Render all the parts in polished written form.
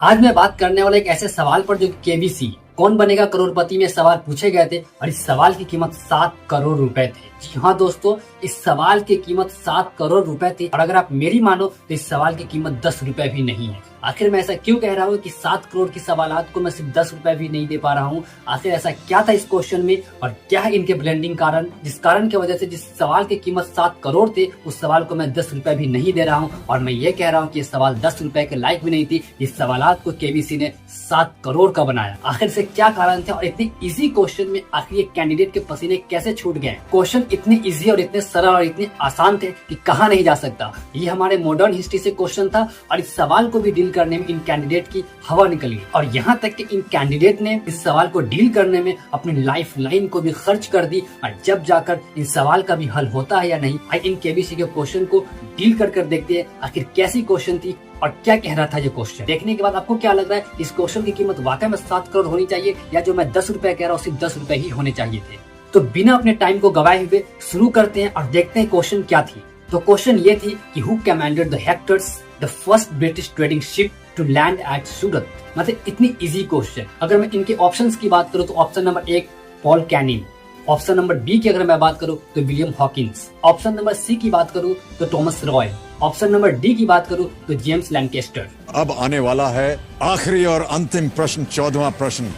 आज मैं बात करने वाला एक ऐसे सवाल पर जो केबीसी कौन बनेगा करोड़पति में सवाल पूछे गए थे और इस सवाल की कीमत 7 करोड़ रुपए थे। जी हाँ दोस्तों, इस सवाल की कीमत 7 करोड़ रुपए थी और अगर आप मेरी मानो तो इस सवाल की कीमत 10 रुपए भी नहीं है। आखिर मैं ऐसा क्यों कह रहा हूँ कि 7 करोड़ की सवालात को मैं सिर्फ 10 रुपए भी नहीं दे पा रहा हूँ। आखिर ऐसा क्या था इस क्वेश्चन में और क्या है इनके ब्लेंडिंग कारण, जिस कारण की वजह से जिस सवाल की कीमत 7 करोड़ थे उस सवाल को मैं 10 रुपए भी नहीं दे रहा हूँ। और मैं ये कह रहा हूँ कि ये सवाल 10 रुपए के लायक भी नहीं थी। इस सवालात को केबीसी ने 7 करोड़ का बनाया। आखिर से क्या कारण थे और इतने इजी क्वेश्चन में आखिर ये कैंडिडेट के पसीने कैसे छूट गए। क्वेश्चन इतने इजी और इतने सरल और इतने आसान थे कि कहा नहीं जा सकता। ये हमारे मॉडर्न हिस्ट्री से क्वेश्चन था और इस सवाल को भी डील करने में इन कैंडिडेट की हवा निकल गई और यहाँ तक कि इन कैंडिडेट ने इस सवाल को डील करने में अपनी लाइफ लाइन को भी खर्च कर दी। और जब जाकर इन सवाल का भी हल होता है या नहीं, इन केबीसी के क्वेश्चन को डील कर देखते हैं आखिर कैसी क्वेश्चन थी और क्या कह रहा था ये क्वेश्चन। देखने के बाद आपको क्या लग रहा है, इस क्वेश्चन की कीमत वाकई में 7 करोड़ होनी चाहिए या जो मैं 10 रुपए कह रहा हूँ सिर्फ 10 रुपए ही होने चाहिए थे। तो बिना अपने टाइम को गवाए हुए शुरू करते हैं और देखते हैं क्वेश्चन क्या थी। तो क्वेश्चन ये थी कि who commanded the Hectors, the first British trading ship to land at Surat. मतलब इतनी इजी क्वेश्चन। अगर मैं इनके ऑप्शंस की बात करूँ तो option number 1 Paul Canning, option number B की अगर मैं बात करूँ तो William Hawkins, option number C की बात करूँ तो Thomas Roe, option number D की बात करूँ तो जेम्स लैंकेस्टर। अब आने वाला है आखिरी और अंतिम प्रश्न, 14वां प्रश्न।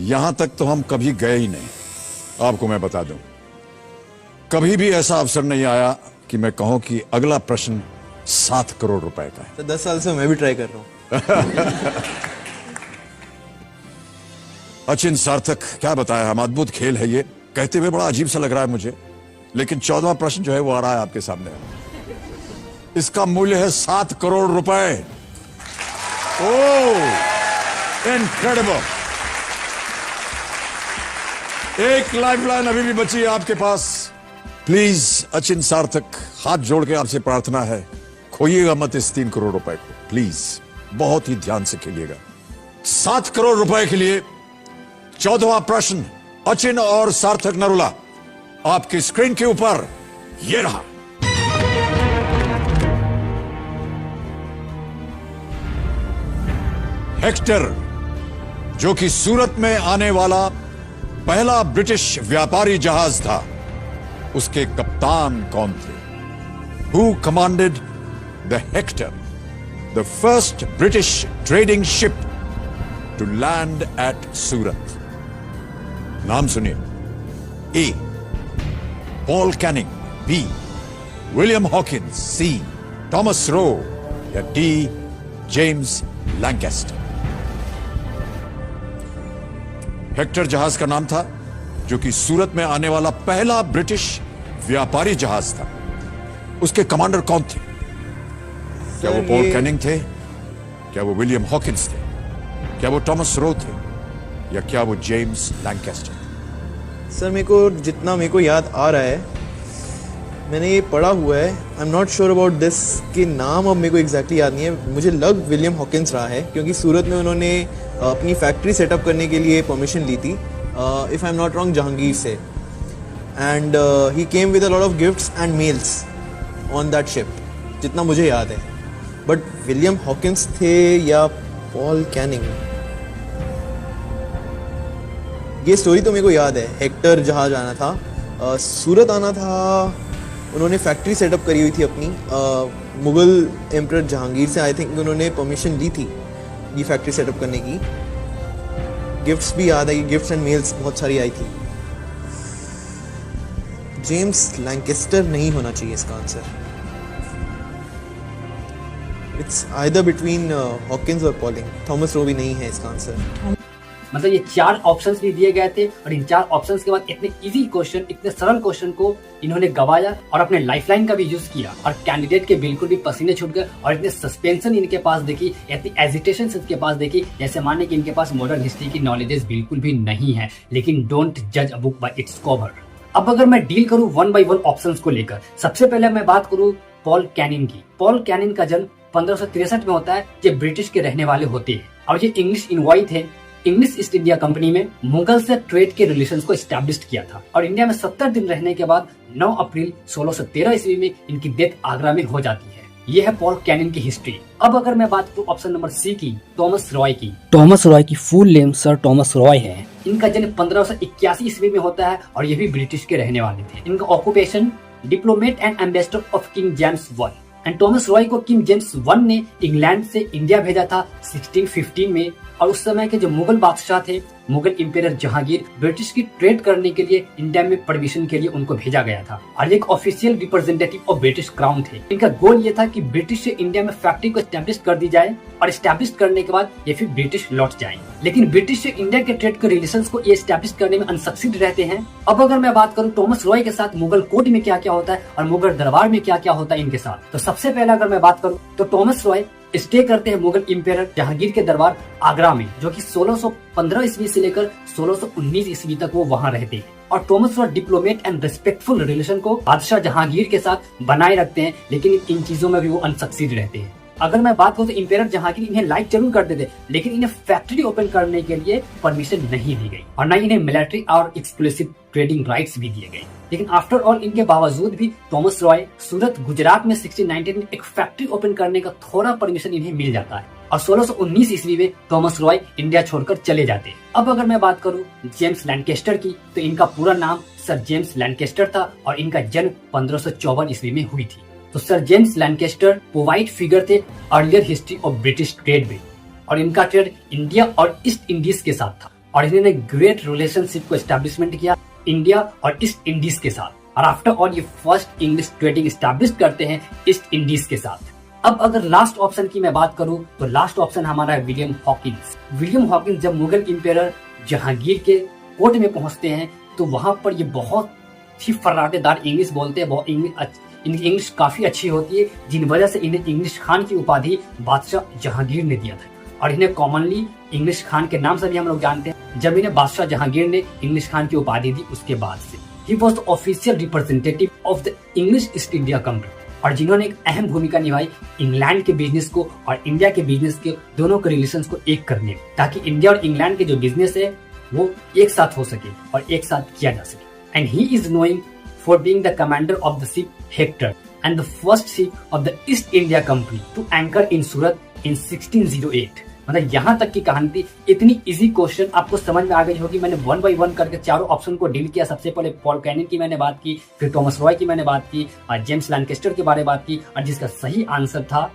यहां तक तो हम कभी गए ही नहीं। आपको मैं बता दूं, कभी भी ऐसा अवसर नहीं आया कि मैं कहूं कि अगला प्रश्न 7 करोड़ रुपए का है। तो 10 साल से मैं भी ट्राई कर रहा हूं। अचिन सार्थक, क्या बताया हम, अद्भुत खेल है ये। कहते हुए बड़ा अजीब सा लग रहा है मुझे, लेकिन 14वां प्रश्न जो है वो आ रहा है आपके सामने। इसका मूल्य है 7 करोड़ रुपए। ओह, इनक्रेडिबल। एक लाइफलाइन अभी भी बची है आपके पास। प्लीज अचिन सार्थक, हाथ जोड़ के आपसे प्रार्थना है, खोइएगा मत इस 3 करोड़ रुपए को। प्लीज बहुत ही ध्यान से खेलिएगा। 7 करोड़ रुपए के लिए 14वां प्रश्न, अचिन और सार्थक नरूला, आपकी स्क्रीन के ऊपर ये रहा। हेक्टर, जो कि सूरत में आने वाला पहला ब्रिटिश व्यापारी जहाज था, उसके कप्तान कौन थे? Who commanded the Hector, the first British trading ship to land at Surat? नाम सुनिए। A Paul Canning, B William Hawkins, C Thomas Roe या डी जेम्स लैंकेस्टर। हेक्टर जहाज का नाम था, जो कि सूरत में आने वाला पहला ब्रिटिश व्यापारी जहाज था। उसके कमांडर कौन थे? क्या वो पॉल कैनिंग थे? क्या वो विलियम हॉकिंस थे? क्या वो थॉमस रो थे? या क्या वो जेम्स लैंकेस्टर? सर जितना मेरे को याद आ रहा है, मैंने ये पढ़ा हुआ है। आई am not sure about this के नाम अब मेरे को एग्जैक्टली याद नहीं है। मुझे लग विलियम हॉकिंस रहा है, क्योंकि सूरत में उन्होंने अपनी फैक्ट्री सेटअप करने के लिए परमिशन ली थी, if I am not wrong, Jahangir से। And he came with a lot of gifts and mails on that ship, जितना मुझे याद है। बट विलियम हॉकिंस थे या पॉल कैनिंग, ये स्टोरी तो मेरे को याद है। हेक्टर जहाज आना था, सूरत आना था, उन्होंने फैक्ट्री सेटअप करी हुई थी अपनी, मुगल एम्परर जहांगीर से आई थिंक उन्होंने परमिशन ली थी ये फैक्ट्री सेटअप करने की। गिफ्ट्स भी याद है, गिफ्ट्स एंड मेल्स बहुत सारी आई थी। जेम्स लैंकेस्टर नहीं होना चाहिए इसका answer. It's either between Hawkins और पॉलिंग। थॉमस रो भी नहीं है इसका आंसर। मतलब ये 4 ऑप्शंस भी दिए गए थे और इन 4 ऑप्शंस के बाद इतने इजी क्वेश्चन, इतने सरल क्वेश्चन को इन्होंने गवाया और अपने लाइफलाइन का भी यूज किया और कैंडिडेट के बिल्कुल भी पसीने छूट गए। और इतने सस्पेंशन इनके पास देखी, इतनी एजिटेशन इनके पास देखी, जैसे माने कि इनके पास मॉडर्न हिस्ट्री की नॉलेजेस बिल्कुल भी नहीं है। लेकिन डोंट जज a book by its cover. अब अगर मैं डील करूं 1 बाय 1 ऑप्शंस को लेकर, सबसे पहले मैं बात करूं पॉल कैनिंग की। पॉल कैनिंग का जन्म 1563 में होता है। ये ब्रिटिश के रहने वाले होते हैं और ये इंग्लिश इनवॉय थे। इंग्लिश ईस्ट इंडिया कंपनी में मुगल से ट्रेड के रिलेशंस को एस्टैब्लिश किया था और इंडिया में 70 दिन रहने के बाद 9 अप्रैल 1613 ईस्वी में इनकी डेथ आगरा में हो जाती है। ये है पॉल कैनिन की हिस्ट्री। अब अगर मैं बात करूँ ऑप्शन नंबर सी की, थॉमस रॉय की। थॉमस रॉय की full name sir Thomas Roy है। इनका जन्म 1581 ईस्वी में होता है और ये भी ब्रिटिश के रहने वाले थे। इनका occupation diplomat and ambassador of king James I। And Thomas Roy को किंग जेम्स I ने इंग्लैंड से इंडिया भेजा था 1615 में। और उस समय के जो मुगल बादशाह थे, मुगल इंपेरियर जहांगीर, ब्रिटिश की ट्रेड करने के लिए इंडिया में परमिशन के लिए उनको भेजा गया था और एक official representative of British crown थे। इनका गोल ये था कि ब्रिटिश से इंडिया में फैक्ट्री को एस्टेब्लिश कर दी जाए और एस्टेब्लिश करने के बाद ये फिर ब्रिटिश लौट जाए। लेकिन ब्रिटिश से इंडिया के ट्रेड के रिलेशंस को ये एस्टेब्लिश करने में अनसक्सीड रहते हैं। अब अगर मैं बात करूँ थॉमस रॉय के साथ मुगल कोर्ट में क्या क्या होता है और मुगल दरबार में क्या क्या होता है इनके साथ, तो सबसे पहले अगर मैं बात करूँ तो थॉमस रॉय स्टे करते हैं मुगल इंपेरियर जहांगीर के दरबार आगरा में, जो कि 1615 ईस्वी से लेकर 1619 ईस्वी तक वो वहां रहते हैं। और Thomas Roy diplomat and respectful relation को बादशाह जहांगीर के साथ बनाए रखते हैं, लेकिन इन चीजों में भी वो अनसक्सीड रहते हैं। अगर मैं बात करूँ तो इंपेरियर जहांगीर इन्हें लाइक जरूर करते थे, लेकिन इन्हें फैक्ट्री ओपन करने के लिए परमिशन नहीं दी गई और न इन्हें मिलिट्री और एक्सक्लूसिव ट्रेडिंग राइट्स भी दिए गए। लेकिन आफ्टर ऑल इनके बावजूद भी थॉमस रॉय सूरत गुजरात में 1619 में एक फैक्ट्री ओपन करने का थोड़ा परमिशन इन्हें मिल जाता है और 1619 ईस्वी में थॉमस रॉय इंडिया छोड़कर चले जाते हैं। अब अगर मैं बात करूं जेम्स लैंकेस्टर की, तो इनका पूरा नाम सर जेम्स लैंकेस्टर था और इनका जन्म 1554 ईस्वी में हुई थी। तो सर जेम्स लैंकेस्टर पोवाइट फिगर थे earlier history of British trade में, और इनका ट्रेड इंडिया और ईस्ट इंडीज के साथ था और इन्होंने ग्रेट रिलेशनशिप को एस्टेब्लिशमेंट किया इंडिया और ईस्ट इंडीज के साथ। और आफ्टर ऑल ये फर्स्ट इंग्लिश ट्रेडिंग एस्टेब्लिश करते हैं ईस्ट इंडीज के साथ। अब अगर लास्ट ऑप्शन की मैं बात करूं तो लास्ट ऑप्शन हमारा है विलियम हॉकिंस। विलियम हॉकिंस जब मुगल इंपेरियर जहांगीर के कोर्ट में पहुंचते हैं तो वहां पर ये बहुत ही फर्राटेदार इंग्लिश बोलते हैं। इनकी इंग्लिश काफी अच्छी होती है, जिन वजह से इन्हें इंग्लिश खान की उपाधि बादशाह जहांगीर ने दिया था और इन्हें कॉमनली इंग्लिश खान के नाम से भी हम लोग जानते हैं। जब इन्हें बादशाह जहांगीर ने इंग्लिश खान की उपाधि दी उसके बाद से he was the official representative of the English east India company, और जिन्होंने एक अहम भूमिका निभाई इंग्लैंड के बिजनेस को और इंडिया के बिजनेस के दोनों के रिलेशंस को एक करने में, ताकि इंडिया और इंग्लैंड के जो बिजनेस है वो एक साथ हो सके और एक साथ किया जा सके। And he is knowing for being the commander of the ship Hector and the first ship of the East India Company to anchor in Surat in 1608। मतलब यहाँ तक की कहानी थी। इतनी इजी क्वेश्चन आपको समझ में आ गई होगी। मैंने 1 बाय 1 करके चारों ऑप्शन को डील किया। सबसे पहले पॉल कैनिन की मैंने बात की, फिर थॉमस रॉय की मैंने बात की, और जेम्स लैंकेस्टर के बारे में बात की, और जिसका सही आंसर था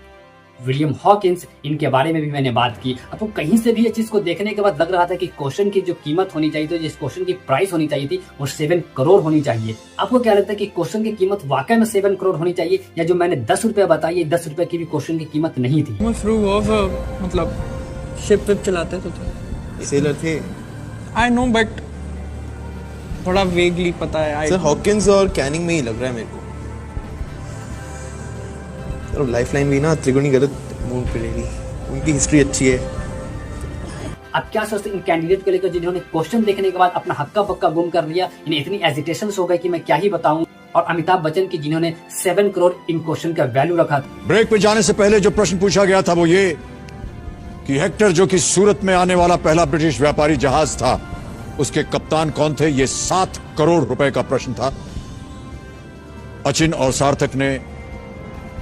विलियम हॉकिंस, इनके बारे में भी मैंने बात की। आपको कहीं से भी ये चीज को देखने के बाद लग रहा था कि क्वेश्चन की जो कीमत होनी चाहिए थी, जिस क्वेश्चन की प्राइस होनी चाहिए थी, वो 7 करोड़ होनी चाहिए। आपको क्या लगता है कि क्वेश्चन की कीमत वाकई में 7 करोड़ होनी चाहिए, या जो मैंने 10 रुपए बताई है 10 रुपए की भी क्वेश्चन की कीमत नहीं थी? मतलब शिप विप चलाते तो थे, सेलर थे। आई नो, बट थोड़ा वेगली पता है। सर हॉकिंस और कैनिंग में ही लग रहा है मेरे को। सर लाइफलाइन भी ना त्रिगुणी गलत मूड पे ले ली। उनकी हिस्ट्री अच्छी है। आप क्या सोचते हैं इन कैंडिडेट को लेकर जिन्होंने क्वेश्चन देखने के बाद अपना हक्का बक्का गुम कर लिया? इन्हें इतनी एजिटेशन हो गई कि मैं क्या ही बताऊं। और अमिताभ बच्चन की जिन्होंने 7 करोड़ इन क्वेश्चन का वैल्यू रखा था। ब्रेक पे जाने से पहले जो प्रश्न पूछा गया था वो ये कि हेक्टर, जो कि सूरत में आने वाला पहला ब्रिटिश व्यापारी जहाज था, उसके कप्तान कौन थे? ये 7 करोड़ रुपए का प्रश्न था। अचिन और सार्थक ने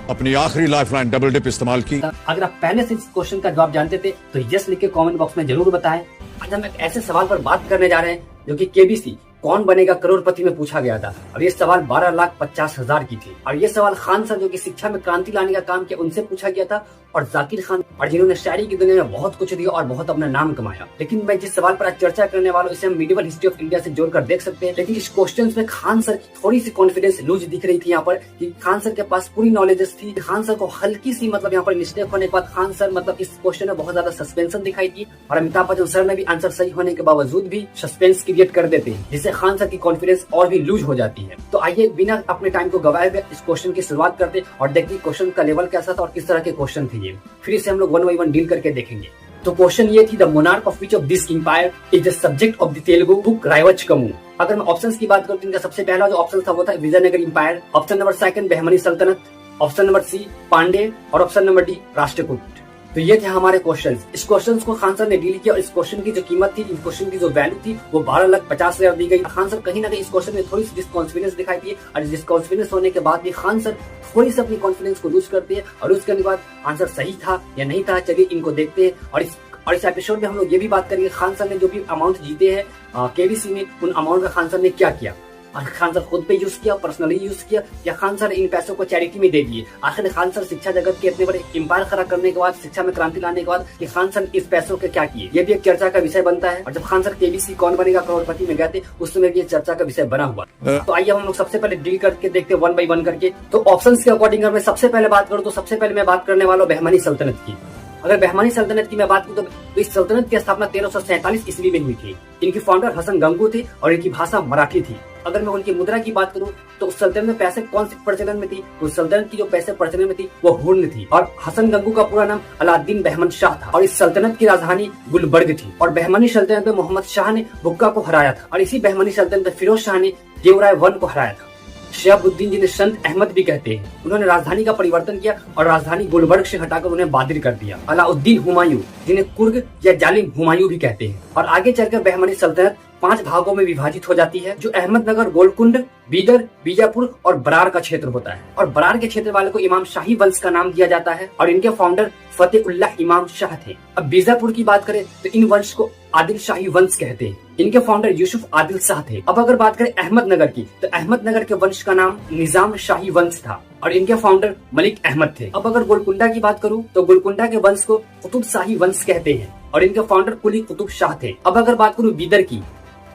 अपनी आखिरी लाइफलाइन डबल डिप इस्तेमाल की। अगर आप पहले से इस क्वेश्चन का जवाब जानते थे तो यस लिख के कमेंट बॉक्स में जरूर बताएं। आज हम एक ऐसे सवाल पर बात करने जा रहे हैं जो कि केबीसी कौन बनेगा करोड़पति में पूछा गया था, और ये सवाल 12,50,000 की थी। और ये सवाल खान सर जो कि शिक्षा में क्रांति लाने का काम किया उनसे पूछा गया था, और जाकिर खान, और जिन्होंने शायरी की दुनिया में बहुत कुछ दिया और बहुत अपना नाम कमाया। लेकिन मैं जिस सवाल पर आज चर्चा करने वाला हूँ इसे हम मिडिवल हिस्ट्री ऑफ इंडिया से जोड़कर देख सकते हैं। लेकिन इस क्वेश्चन में खान सर की थोड़ी सी कॉन्फिडेंस लूज दिख रही थी यहाँ पर, कि खान सर के पास पूरी नॉलेजेस थी। खान सर को हल्की सी मतलब यहाँ पर मिस्टेक होने के बाद खान सर मतलब इस क्वेश्चन में बहुत ज्यादा सस्पेंशन दिखाई दी, और अमिताभ बच्चन सर ने भी आंसर सही होने के बावजूद भी सस्पेंस क्रिएट कर देते हैं, जिससे खान सर की कॉन्फिडेंस और भी लूज हो जाती है। तो आइए बिना अपने टाइम को गवाए हुए इस क्वेश्चन की शुरुआत करते और देखते क्वेश्चन का लेवल कैसा था और किस तरह के क्वेश्चन थे ये। फिर इसे हम लोग 1 बाय 1 डील करके देखेंगे। तो क्वेश्चन ये थी, the monarch of which of this empire is the subject of the Telugu book Rayavachakamu. अगर मैं ऑप्शंस की बात करूं तो इनका सबसे पहला जो ऑप्शन था वो था Vijayanagar empire, option number 2 Bahmani सल्तनत, ऑप्शन नंबर सी पांडे, और ऑप्शन नंबर डी राष्ट्रकूट। तो ये थे हमारे क्वेश्चंस। इस क्वेश्चंस को खान सर ने डील किया और इस क्वेश्चन की जो कीमत थी, इस क्वेश्चन की जो वैल्यू थी वो 12,50,000 दी गई। खान सर कहीं ना कहीं इस क्वेश्चन में थोड़ी सी डिसकॉन्फिडेंस दिखाई दी और डिसकॉन्फिडेंस होने के बाद भी खान सर थोड़ी सी अपनी कॉन्फिडेंस को लूज करते हैं और उसके बाद आंसर सही था या नहीं था, चलिए इनको देखते हैं। और इस एपिसोड में हम लोग ये भी बात करेंगे खान सर ने जो भी अमाउंट जीते हैं केबीसी में, उन अमाउंट का खान सर ने क्या किया। और खान सर खुद पे यूज किया, पर्सनली यूज किया, या खान सर इन पैसों को चैरिटी में दे दिए। आखिर खान सर शिक्षा जगत के इतने बड़े एम्पायर खड़ा करने के बाद, शिक्षा में क्रांति लाने के बाद, कि खान सर इस पैसों के क्या किए, ये भी एक चर्चा का विषय बनता है। और जब खान सर केबीसी कौन बनेगा करोड़पति में गए थे, उस समय भी ये चर्चा का विषय बना हुआ। तो आइए हम लोग सबसे पहले डील करके देखते हैं 1 by 1 करके। तो ऑप्शन के अकॉर्डिंग अगर मैं सबसे पहले बात करूँ तो सबसे पहले मैं बात करने वाला हूं बहमानी सल्तनत की। अगर बहमानी सल्तनत की मैं बात करूं तो इस सल्तनत की स्थापना 1347 ईस्वी में हुई थी। इनकी फाउंडर हसन गंगू थे और इनकी भाषा मराठी थी। अगर मैं उनकी मुद्रा की बात करूं तो उस सल्तनत में पैसे कौन से प्रचलन में थी, उस सल्तनत की जो पैसे प्रचलन में थी वो हुर्न थी। और हसन गंगू का पूरा नाम अलाउद्दीन बहमन शाह था और इस सल्तनत की राजधानी गुलबर्ग थी। और बहमानी सल्तनत में मोहम्मद शाह ने बुक्का को हराया था और इसी बहमानी सल्तनत में फिरोज शाह ने देवराय वन को हराया था। शहाबुद्दीन जिन्हें संत अहमद भी कहते हैं, उन्होंने राजधानी का परिवर्तन किया और राजधानी गुलबर्ग से हटाकर उन्हें बादिर कर दिया। अलाउद्दीन हुमायूं, जिन्हें कुर्ग या जालिम हुमायूं भी कहते हैं। और आगे चलकर बहमानी सल्तनत 5 भागों में विभाजित हो जाती है, जो अहमदनगर, गोलकुंड, बीदर, बीजापुर और बरार का क्षेत्र होता है। और बरार के क्षेत्र वाले को इमाम शाही वंश का नाम दिया जाता है और इनके फाउंडर फतेहुल्लाह इमाम शाह थे। अब बीजापुर की बात करें तो इन वंश को आदिल शाही वंश कहते हैं। इनके फाउंडर यूसुफ आदिल शाह थे। अब अगर बात करें अहमदनगर की तो अहमदनगर के वंश का नाम निजाम शाही वंश था और इनके फाउंडर मलिक अहमद थे। अब अगर गोलकुंडा की बात करूं तो गोलकुंडा के वंश को कुतुब शाही वंश कहते हैं और इनके फाउंडर कुली कुतुब शाह थे। अब अगर बात करूं बीदर की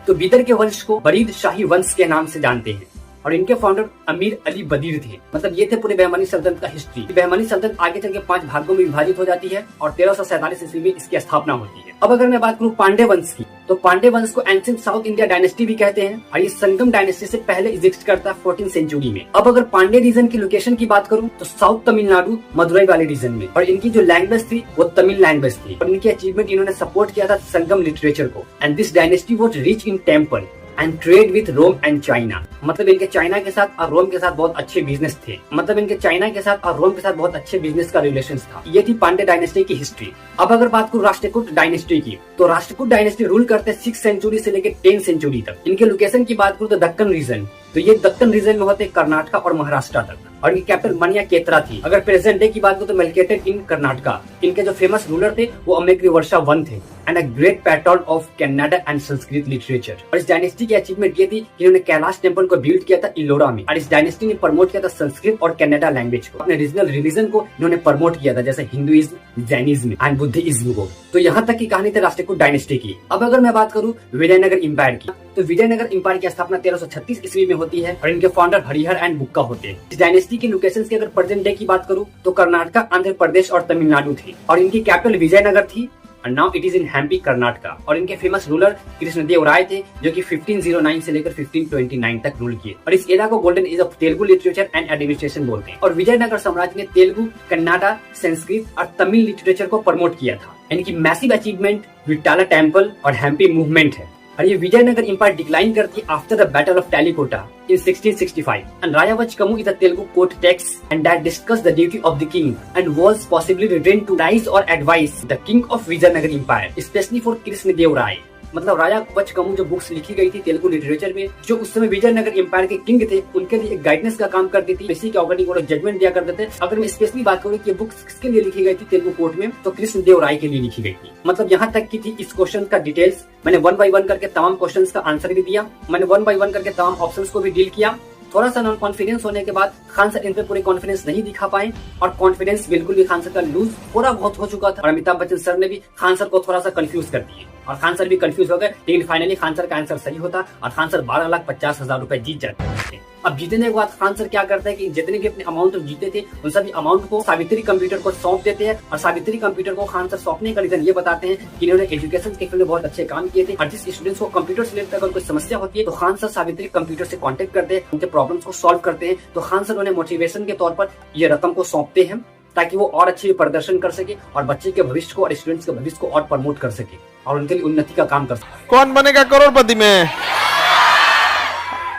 तो बीदर के वंश को बरीद शाही वंश के नाम से जानते हैं और इनके फाउंडर अमीर अली बदीर थे। मतलब ये थे पूरे बहमानी सल्तनत का हिस्ट्री। बहमानी सल्तनत आगे चल के 5 भागों में विभाजित हो जाती है और 1347 ईस्वी में इसकी स्थापना होती है। अब अगर मैं बात करूं पांडे वंश की तो पांडे वंश को एंशिएंट साउथ इंडिया डायनेस्टी भी कहते हैं और ये संगम डायनेस्टी से पहले एग्जिस्ट करता है 14th सेंचुरी में। अब अगर पांडे रीजन की लोकेशन की बात करूं तो साउथ तमिलनाडु, मदुरई वाले रीजन में, और इनकी जो लैंग्वेज थी वो तमिल लैंग्वेज थी और इनकी अचीवमेंट इन्होंने सपोर्ट किया था संगम लिटरेचर को। And this dynasty was rich in temple and trade with Rome and China. मतलब इनके चाइना के साथ और रोम के साथ बहुत अच्छे बिजनेस थे। मतलब इनके चाइना के साथ और रोम के साथ बहुत अच्छे बिजनेस का रिलेशन था। ये थी पांडे डायनेस्टी की हिस्ट्री। अब अगर बात करूं राष्ट्रकूट डायनेस्टी की तो राष्ट्रकूट डायनेस्टी रूल करते 6th सेंचुरी से लेकर 10th सेंचुरी तक। इनके लोकेशन की बात करूं तो दक्कन रीजन, तो ये दक्कन रीजन में होते कर्नाटका और महाराष्ट्र तक और इनकी कैपिटल मनिया केतरा थी। अगर प्रेजेंट डे की बात करूं तो मेलकेटेड इन कर्नाटका। इनके जो फेमस रूलर थे वो अमेग्रीवर्षा वन थे and a great pattern of Kannada and Sanskrit literature. और इस डायनेस्टी की अचीवमेंट ये थी कि इन्होंने कैलाश टेम्पल को बिल्ड किया था इलोरा में और इस डायनेस्टी ने प्रमोट किया था संस्कृत और कन्नड़ा लैंग्वेज को। अपने रीजनल रिलीजन को इन्होंने प्रमोट किया था जैसे हिंदुइज्म, जैनिज्म एंड बुद्धिज्म को। तो यहाँ तक की कहानी थी राष्ट्रकूट डायनेस्टी की। अब अगर मैं बात करूँ विजयनगर इंपायर की तो विजयनगर इंपायर की स्थापना 1336 ईस्वी में होती है और इनके फाउंडर हरिहर एंड बुक्का होते हैं। इस डायनेस्टी की लोकेशंस की अगर प्रेजेंट डे की बात करूं तो कर्नाटका, आंध्र प्रदेश और तमिलनाडु थी और इनकी कैपिटल विजयनगर थी and now it is in Hampi Karnataka. और इनके फेमस रूलर कृष्णदेव राय थे जो कि 1509 से लेकर 1529 तक रूल किए और इस एरा को golden age of Telugu literature and administration बोलते हैं। और विजयनगर साम्राज्य ने तेलुगु, कन्नड़ा, संस्कृत और तमिल लिटरेचर को प्रमोट किया था। इनकी मैसिव अचीवमेंट विटाला टेम्पल और हम्पी मूवमेंट है। और ये विजयनगर इंपायर डिक्लाइन करती है after the battle of Talikota in 1665 and Rayavachkamu is a Telugu court text and that discussed the duty of the king and was possibly written to advise or advise the king of Vijayanagar Empire especially for Krishnadev Rai। मतलब राजा वचकमू जो books लिखी गई थी Telugu literature में जो उस समय Vijayanagar empire के किंग थे उनके लिए एक गाइडेंस का काम करती थी। इसी के अकॉर्डिंग वो लोग जजमेंट दिया करते थे। अगर मैं स्पेशली बात करूँ कि ये बुक्स किसके लिए लिखी गई थी तेलुगु कोर्ट में तो कृष्णदेव राय के लिए लिखी गई थी। मतलब यहाँ तक की थी इस क्वेश्चन का डिटेल्स। मैंने 1 by 1 करके तमाम क्वेश्चंस का आंसर भी दिया। मैंने 1 by 1 करके तमाम ऑप्शंस को भी डील किया। थोड़ा सा नॉन कॉन्फिडेंस होने के बाद खान सर इन पे पूरे कॉन्फिडेंस नहीं दिखा पाए और कॉन्फिडेंस बिल्कुल भी खान सर का लूज थोड़ा बहुत हो चुका था और अमिताभ बच्चन सर ने भी खान सर को थोड़ा सा कंफ्यूज कर दिए और खान सर भी कंफ्यूज हो गए। लेकिन फाइनली खान सर का आंसर सही होता और खान सर 12,50,000 रुपए जीत जाते थे। अब जीतने के बाद खान सर क्या करते हैं कि जितने भी अपने अमाउंट जीते थे उन सभी अमाउंट को सावित्री कंप्यूटर को सौंप देते हैं और सावित्री कंप्यूटर को खान सर सौंपने का रीजन ये बताते हैं कि इन्होंने एजुकेशन के फील्ड में बहुत अच्छे काम किए थे और जिस स्टूडेंट्स को कंप्यूटर से रिलेटेड अगर कोई समस्या होती है तो खान सर सावित्री कंप्यूटर से कांटेक्ट करते हैं, उनके प्रॉब्लम्स को सॉल्व करते हैं। तो खान सर उन्हें मोटिवेशन के तौर पर ये रकम को सौंपते हैं ताकि वो और अच्छे प्रदर्शन कर सके और बच्चे के भविष्य को और स्टूडेंट्स के भविष्य को और प्रमोट कर सके और उनके लिए उन्नति का काम कर सके। कौन बनेगा करोड़पति में?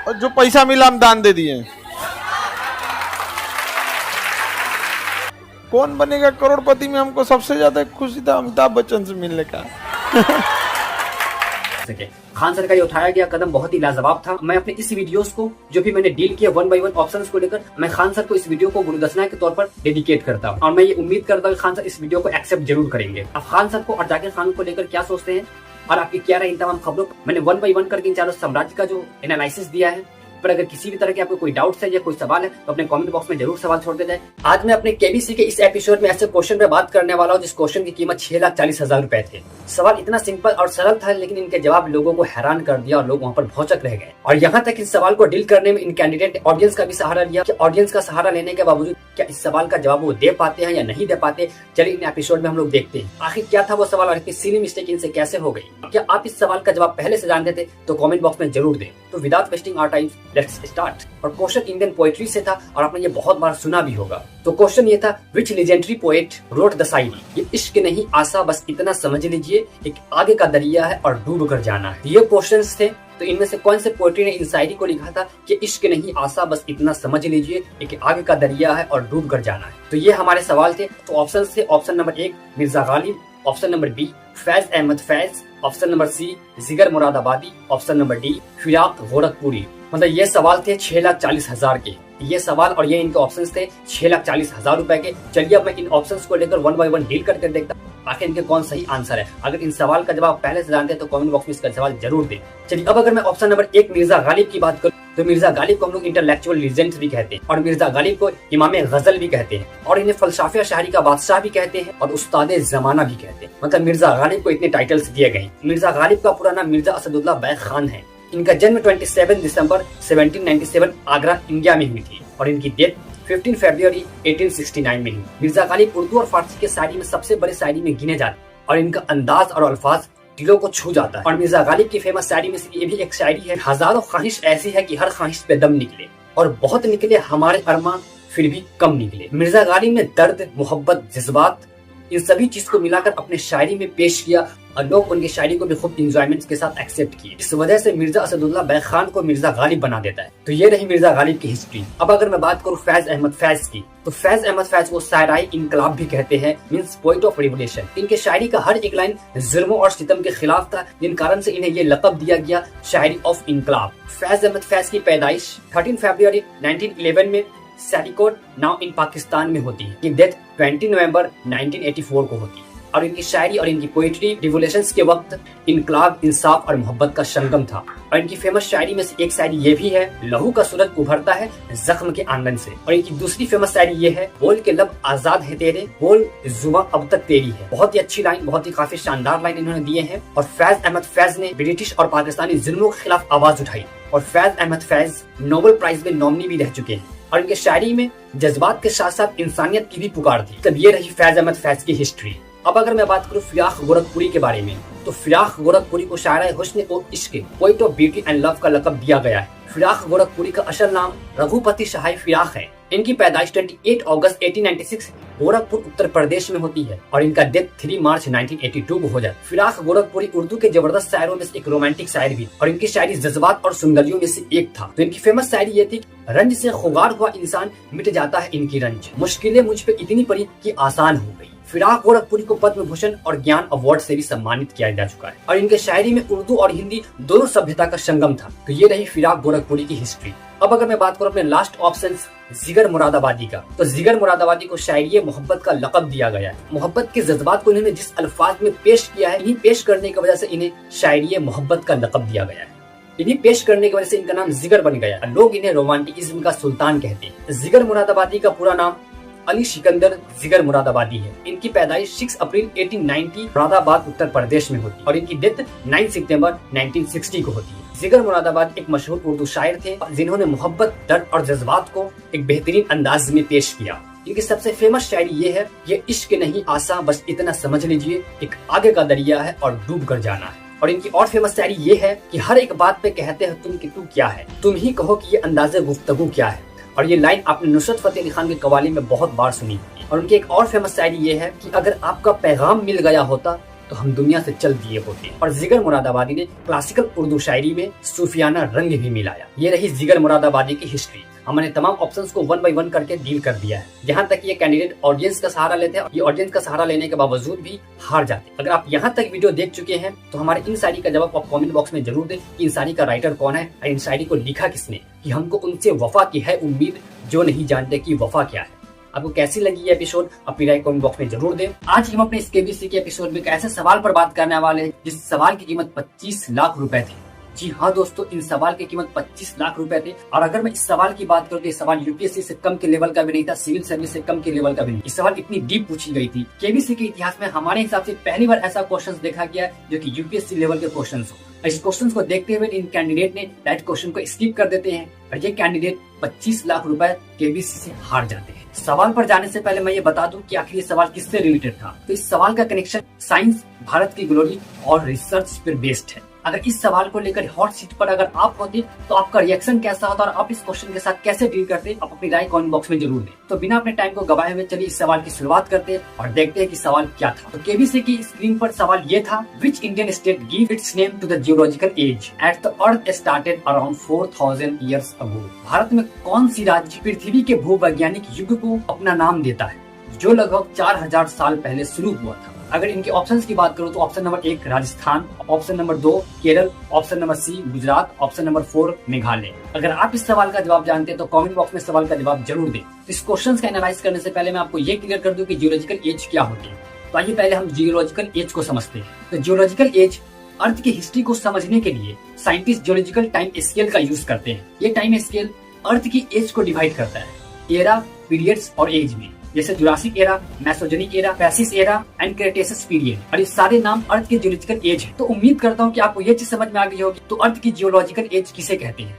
और जो पैसा मिला हम दान दे दिए। कौन बनेगा करोड़पति में हमको सबसे ज्यादा खुशी था अमिताभ बच्चन से मिलने का। सके। खान सर का ये उठाया गया कदम बहुत ही लाजवाब था। मैं अपने इस वीडियोस को जो भी मैंने डील किया 1 by 1 ऑप्शंस को लेकर, मैं खान सर को इस वीडियो को गुरुदक्षिणा के तौर पर डेडिकेट करता हूँ और मैं ये उम्मीद करता हूँ कि खान सर इस वीडियो को एक्सेप्ट जरूर करेंगे। अब खान सर को और जाकिर खान को लेकर क्या सोचते हैं और आपकी क्या राय इन तमाम खबरों पर। मैंने 1 by 1 करके इन चारों साम्राज्य का जो एनालिसिस दिया है, पर अगर किसी भी तरह के आपको कोई डाउट्स है या कोई सवाल है तो अपने कमेंट बॉक्स में जरूर सवाल छोड़ देते हैं। आज मैं अपने केबीसी के इस एपिसोड में ऐसे क्वेश्चन पे बात करने वाला हूँ जिस क्वेश्चन की कीमत 6,40,000 रुपए थे। सवाल इतना सिंपल और सरल था, लेकिन इनके जवाब लोगों को हैरान कर दिया और लोग वहाँ पर भौचक रह गए। और यहाँ तक इस सवाल को डील करने में इन कैंडिडेट ऑडियंस का भी सहारा लिया कि ऑडियंस का सहारा लेने के बावजूद क्या इस सवाल का जवाब वो दे पाते हैं या नहीं दे पाते। चलिए इन एपिसोड में हम लोग देखते हैं आखिर क्या था वो सवाल और इतनी सिली मिस्टेक इनसे कैसे हो गई। क्या आप इस सवाल का जवाब पहले से जानते थे तो कमेंट बॉक्स में जरूर दें। तो without wasting our time let's start. और क्वेश्चन इंडियन पोएट्री से था और आपने ये बहुत बार सुना भी होगा। तो क्वेश्चन ये था, विच लेजेंडरी पोएट रोट द शायरी, ये इश्क नहीं आसा बस इतना समझ लीजिए, एक आगे का दरिया है और डूब कर जाना है। ये क्वेश्चंस थे, तो इनमें से कौन से पोएट्री ने इन शायरी को लिखा था कि इश्क नहीं आसा बस इतना समझ लीजिए, एक आगे का दरिया है और डूब कर जाना है। तो ये हमारे सवाल थे। तो ऑप्शन थे, option number 1 Mirza Ghalib, option number B Faiz Ahmad Faiz, option number C Jigar Moradabadi, option number D Firaq Gorakhpuri. मतलब ये सवाल थे 6,40,000 के। ये सवाल और ये इनके ऑप्शंस थे 6,40,000 रुपए के। चलिए अब मैं इन ऑप्शंस को लेकर 1 by 1 डील करके देखता हूँ आखिर इनके कौन सही आंसर है। अगर इन सवाल का जवाब पहले से जानते हैं तो कमेंट बॉक्स में इसका सवाल जरूर दें। चलिए अब अगर मैं ऑप्शन नंबर 1 मिर्जा गालिब की बात करूँ तो मिर्जा गालिब को हम लोग इंटेलेक्चुअल लीजेंड्स भी कहते हैं और मिर्जा गालिब को इमाम गजल भी कहते हैं और इन्हें फलसाफिया शायरी का बादशाह भी कहते हैं और उस्ताद जमाना भी कहते हैं। मतलब मिर्जा गालिब को इतने टाइटल्स दिए गए। मिर्जा गालिब का पूरा नाम मिर्जा असदुल्ला बैग खान है। इनका जन्म 27 दिसंबर 1797 आगरा इंडिया में हुई थी और इनकी डेथ 15 फरवरी 1869 में हुई। मिर्जा गालिब उर्दू और फारसी के शायरी में सबसे बड़े शायरी में गिने जाते हैं और इनका अंदाज और अल्फाज दिलों को छू जाता है। और मिर्जा गालिब की फेमस शायरी में से ये भी एक शायरी है, हजारों ख्वाहिश ऐसी है कि हर ख्वाहिश पे दम निकले और बहुत निकले हमारे अरमान फिर भी कम निकले। मिर्जा गालिब ने दर्द, मोहब्बत, जज्बात इन सभी चीज को मिलाकर अपने शायरी में पेश किया और लोग उनकी शायरी को भी खूब इंजॉयमेंट के साथ एक्सेप्ट किए। इस वजह से मिर्जा असदुल्ला बैग खान को मिर्जा गालिब बना देता है। तो ये रही मिर्जा गालिब की हिस्ट्री। अब अगर मैं बात करूँ फैज अहमद फैज की, तो फैज अहमद फैज को शायराई इनकलाब भी कहते हैं, मींस पोइट ऑफ रिवोल्यूशन। इनके शायरी का हर एक लाइन जुल्मों और सितम के खिलाफ था, जिन कारण से इन्हें ये लक़ब दिया गया शायरी ऑफ इनकलाब। फैज अहमद फैज की पैदाइश 13 फरवरी 1911 में सैलिकोट नाउ इन पाकिस्तान में होती है। डेथ 20 नवंबर 1984 को होती है और इनकी शायरी और इनकी पोएट्री रिवोल्यूशंस के वक्त इनकलाब, इंसाफ और मोहब्बत का संगम था। और इनकी फेमस शायरी में से एक शायरी ये भी है, लहू का सूरज उभरता है जख्म के आंगन से। और इनकी दूसरी फेमस शायरी ये है, बोल के लब आजाद है तेरे, बोल जुबां अब तक तेरी है। बहुत ही अच्छी लाइन, बहुत ही काफी शानदार लाइन इन्होंने दिए हैं। और फैज अहमद फैज ने ब्रिटिश और पाकिस्तानी जुल्मों के खिलाफ आवाज उठाई और फैज अहमद फैज नोबेल प्राइज में नॉमिनी भी रह चुके हैं। और इनके शायरी में जज्बात के साथ साथ इंसानियत की भी पुकार थी। तब ये रही फैज अहमद फैज की हिस्ट्री। अब अगर मैं बात करूँ फिराक गोरखपुरी के बारे में, तो फिराक गोरखपुरी को शायरा हुस्न और इश्क, poet of beauty and love का लक़ब दिया गया है। फिराक गोरखपुरी का असल नाम रघुपति शाही फिराक है। इनकी पैदाइश 28 अगस्त 1896 गोरखपुर उत्तर प्रदेश में होती है और इनका डेथ 3 मार्च 1982 को हो जाता है। फिराक गोरखपुरी उर्दू के जबरदस्त शायरों में से एक रोमांटिक शायर भी और इनकी शायरी जज्बात और सुंदरियों में से एक था। तो इनकी फेमस शायरी ये थी, रंज से खुगार हुआ इंसान मिट जाता है इनकी रंज, मुश्किलें मुझ पे इतनी पड़ी कि आसान हो गई। फिराक गोरखपुरी को पद्म भूषण और ज्ञान अवार्ड से भी सम्मानित किया जा चुका है और इनके शायरी में उर्दू और हिंदी दोनों सभ्यता का संगम था। तो ये रही फिराक गोरखपुरी की हिस्ट्री। अब अगर मैं बात करूँ अपने लास्ट ऑप्शन जिगर मुरादाबादी का, तो जिगर मुरादाबादी को शायरी मोहब्बत का लक़ब दिया गया है। मोहब्बत के जज्बात को इन्होंने जिस अल्फाज में पेश किया है, इन्हीं पेश करने की वजह से इन्हें शायरी मोहब्बत का लक़ब दिया गया है। इन्हीं पेश करने की वजह से इनका नाम जिगर बन गया। लोग इन्हें रोमांटिकिज्म का सुल्तान कहते हैं। जिगर मुरादाबादी का पूरा नाम अली सिकंदर जिगर मुरादाबादी है। इनकी पैदाइश 6 अप्रैल 1890 मुरादाबाद उत्तर प्रदेश में होती है और इनकी डेथ 9 सितंबर 1960 को होती है। जिगर मुरादाबाद एक मशहूर उर्दू शायर थे जिन्होंने मोहब्बत, दर्द और जज्बात को एक बेहतरीन अंदाज में पेश किया। इनकी सबसे फेमस शायरी ये है, ये इश्क नहीं आसा बस इतना समझ लीजिए, एक आगे का दरिया है और डूब कर जाना है। और इनकी और फेमस शायरी ये है कि हर एक बात पे कहते हैं तुम कि तू क्या है, तुम ही कहो कि ये अंदाज़े गुफ्तगू क्या है। और ये लाइन आपने नुसरत फतेह अली खान के कवाली में बहुत बार सुनी। और उनकी एक और फेमस शायरी ये है कि अगर आपका पैगाम मिल गया होता तो हम दुनिया से चल दिए होते। और जिगर मुरादाबादी ने क्लासिकल उर्दू शायरी में सूफियाना रंग भी मिलाया। ये रही जिगर मुरादाबादी की हिस्ट्री। हमने तमाम ऑप्शंस को 1 बाय 1 करके डील कर दिया है। यहाँ तक ये कैंडिडेट ऑडियंस का सहारा लेते हैं, ये ऑडियंस का सहारा लेने के बावजूद भी हार जाते हैं। अगर आप यहाँ तक वीडियो देख चुके हैं तो हमारे इन शायरी का जवाब आप कमेंट बॉक्स में जरूर दें कि इन शायरी का राइटर कौन है और इन शायरी को लिखा किसने, कि हमको उनसे वफा की है उम्मीद जो नहीं जानते कि वफा क्या है। आपको कैसी लगी ये एपिसोड अपनी राय कमेंट बॉक्स में जरूर दें। आज हम अपने इस केबीसी के एपिसोड में एक ऐसे सवाल पर बात करने वाले हैं जिस सवाल की कीमत 25 लाख रुपए थी। जी हाँ दोस्तों, इन सवाल की कीमत 25 लाख रुपए थे। और अगर मैं इस सवाल की बात करूँ तो ये सवाल यूपीएससी से कम के लेवल का भी नहीं था, सिविल सर्विस से कम के लेवल का भी नहीं। इस सवाल इतनी डीप पूछी गई थी। केबीसी के इतिहास में हमारे हिसाब से पहली बार ऐसा क्वेश्चन देखा गया जो कि यूपीएससी लेवल के क्वेश्चन हो। इस क्वेश्चन को देखते हुए इन कैंडिडेट ने डायरेक्ट क्वेश्चन को स्किप कर देते हैं और ये कैंडिडेट 25 लाख रुपए केबीसी से हार जाते हैं। सवाल पर जाने से पहले मैं ये बता दूं कि आखिर ये सवाल किससे रिलेटेड था। तो इस सवाल का कनेक्शन साइंस, भारत की ग्लोरी और रिसर्च पर बेस्ड है। अगर इस सवाल को लेकर हॉट सीट पर अगर आप होते तो आपका रिएक्शन कैसा होता और आप इस क्वेश्चन के साथ कैसे डील करते, आप अपनी राय कमेंट बॉक्स में जरूर दें। तो बिना अपने टाइम को गवाए हुए चलिए इस सवाल की शुरुआत करते हैं और देखते हैं कि सवाल क्या था। तो केबीसी की स्क्रीन पर सवाल ये था, which Indian state give its name to the geological age at the earth started around 4000 years ago. Bharat में कौन सी राज्य पृथ्वी के भूवैज्ञानिक युग को अपना नाम देता है जो लगभग 4000 साल पहले शुरू हुआ था। अगर इनके ऑप्शंस की बात करूं तो option number 1 Rajasthan, option number 2 Kerala, option number C Gujarat, option number 4 Meghalaya. अगर आप इस सवाल का जवाब जानते हैं तो कमेंट बॉक्स में सवाल का जवाब जरूर दें। इस क्वेश्चन का एनालाइज करने से पहले मैं आपको ये क्लियर कर दूं कि जियोलॉजिकल एज क्या होती है। तो आइए पहले हम जियोलॉजिकल एज को समझते हैं। तो जियोलॉजिकल एज अर्थ की हिस्ट्री को समझने के लिए साइंटिस्ट जियोलॉजिकल टाइम स्केल का यूज करते हैं। ये टाइम स्केल अर्थ की एज को डिवाइड करता है एरा, पीरियड्स और एज में, जैसे जुरासिक एरा, मेसोजेनिक एरा, पैसिस एरा एंड क्रेटेसिस पीरियड। और ये सारे नाम अर्थ के जियोलॉजिकल एज है। तो उम्मीद करता हूँ कि आपको ये चीज समझ में आ गई होगी तो अर्थ की जियोलॉजिकल एज किसे कहते हैं।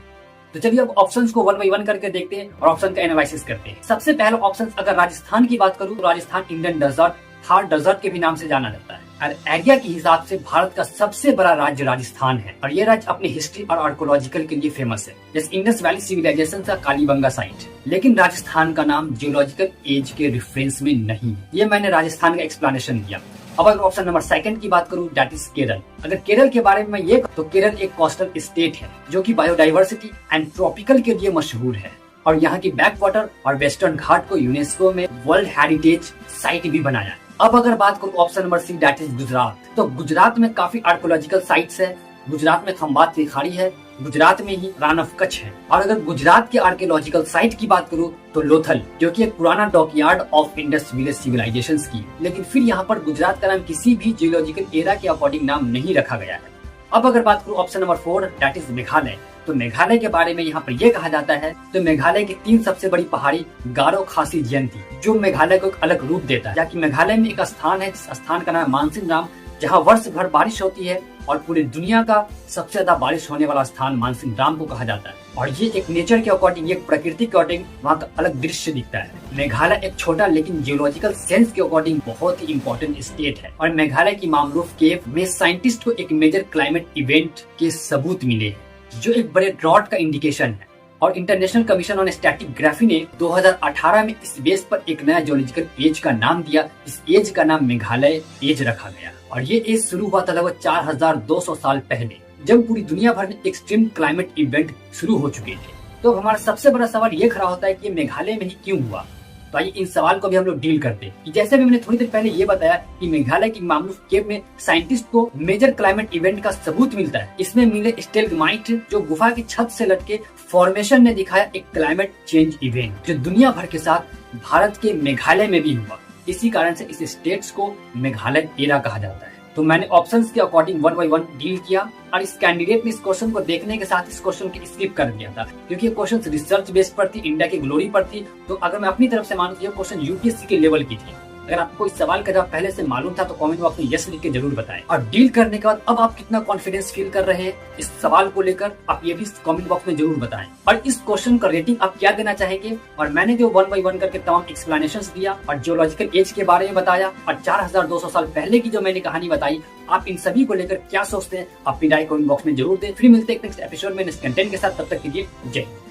तो चलिए अब ऑप्शंस को 1 बाय 1 करके देखते हैं और ऑप्शन का एनालिसिस करते हैं। सबसे पहला ऑप्शन, अगर राजस्थान की बात करूँ तो Rajasthan Indian desert, Thar desert के भी नाम से जाना जाता है और एरिया के हिसाब से भारत का सबसे बड़ा राज्य राजस्थान है। और ये राज्य अपनी हिस्ट्री और आर्कोलॉजिकल के लिए फेमस है, जैसे इंडस वैली सिविलाइजेशन का कालीबंगा साइट। लेकिन राजस्थान का नाम जियोलॉजिकल एज के रेफरेंस में नहीं। ये मैंने राजस्थान का एक्सप्लेनेशन दिया। अब अगर ऑप्शन नंबर 2 की बात करूं, दैट इज केरल। अगर केरल के बारे में मैं ये तो केरल एक कोस्टल स्टेट है जो कि बायोडाइवर्सिटी एंड ट्रॉपिकल के लिए मशहूर है और यहाँ की बैक वाटर और वेस्टर्न घाट को यूनेस्को में वर्ल्ड हेरिटेज साइट भी बनाया है। अब अगर बात करूं option number 3, that is Gujarat. तो गुजरात में काफी आर्कोलॉजिकल साइट्स है। गुजरात में खंबात की खाड़ी है, गुजरात में ही रण ऑफ कच्छ है। और अगर गुजरात के आर्कियोलॉजिकल साइट की बात करूं तो लोथल, जो कि एक पुराना dockyard of Indus village civilisations की। लेकिन फिर यहाँ पर गुजरात का नाम किसी भी जियोलॉजिकल एरा के अकॉर्डिंग नाम नहीं रखा गया है। अब अगर बात करूं option number 4, that is Meghalaya. तो मेघालय के बारे में यहाँ पर यह कहा जाता है तो मेघालय की 3 सबसे बड़ी पहाड़ी गारो खासी जयंती जो मेघालय को एक अलग रूप देता है। जाकि मेघालय में एक स्थान है, जिस स्थान का नाम है मानसिंग राम, जहाँ वर्ष भर बारिश होती है और पूरी दुनिया का सबसे ज्यादा बारिश होने वाला स्थान मानसिंग राम को कहा जाता है। और ये एक नेचर के अकॉर्डिंग, एक प्रकृति के अकॉर्डिंग वहाँ का अलग दृश्य दिखता है। मेघालय एक छोटा लेकिन जियोलॉजिकल सेंस के अकॉर्डिंग बहुत ही इंपॉर्टेंट स्टेट है। और मेघालय की मामरूफ केव में साइंटिस्ट को एक मेजर क्लाइमेट इवेंट के सबूत मिले हैं जो एक बड़े ड्रॉट का इंडिकेशन है। और इंटरनेशनल कमीशन ऑन स्टैटिग्राफी ने 2018 में इस बेस पर एक नया जियोलॉजिकल एज का नाम दिया। इस एज का नाम मेघालय एज रखा गया और ये एज शुरू हुआ था लगभग 4200 साल पहले, जब पूरी दुनिया भर में एक्सट्रीम क्लाइमेट इवेंट शुरू हो चुके थे। तो हमारा सबसे बड़ा सवाल ये खड़ा होता है कि मेघालय में ही क्यों हुआ। तो आइए इन सवाल को भी हम लोग डील करते हैं कि जैसे भी मैंने थोड़ी देर पहले ये बताया कि मेघालय की मामरूफ केव में साइंटिस्ट को मेजर क्लाइमेट इवेंट का सबूत मिलता है। इसमें मिले स्टेलग्माइट जो गुफा की छत से लटके फॉर्मेशन ने दिखाया एक क्लाइमेट चेंज इवेंट जो दुनिया भर के साथ भारत के मेघालय में भी हुआ। इसी कारण से इस स्टेट्स को मेघालय एरा कहा जाता है। तो मैंने ऑप्शंस के अकॉर्डिंग 1 बाय 1 डील किया और इस कैंडिडेट ने इस क्वेश्चन को देखने के साथ इस क्वेश्चन की स्किप कर दिया था क्योंकि ये क्वेश्चन रिसर्च बेस्ड पर थी, इंडिया की ग्लोरी पर थी। तो अगर मैं अपनी तरफ से मानूं तो ये क्वेश्चन यूपीएससी के लेवल की थी। अगर आपको इस सवाल का जवाब पहले से मालूम था तो कमेंट बॉक्स में यस लिख के जरूर बताएं। और डील करने के बाद अब आप कितना कॉन्फिडेंस फील कर रहे हैं इस सवाल को लेकर, आप ये भी कमेंट बॉक्स में जरूर बताएं। और इस क्वेश्चन का रेटिंग आप क्या देना चाहेंगे। और मैंने जो 1 बाय 1 करके तमाम एक्सप्लेनेशंस दिया और जियोलॉजिकल एज के बारे में बताया और 4200 साल पहले की जो मैंने कहानी बताई, आप इन सभी को लेकर क्या सोचते हैं अपनी राय कमेंट बॉक्स में जरूर दें। फिर मिलते हैं नेक्स्ट एपिसोड में नेक्स्ट कंटेंट के साथ। तब तक के लिए जय हिंद।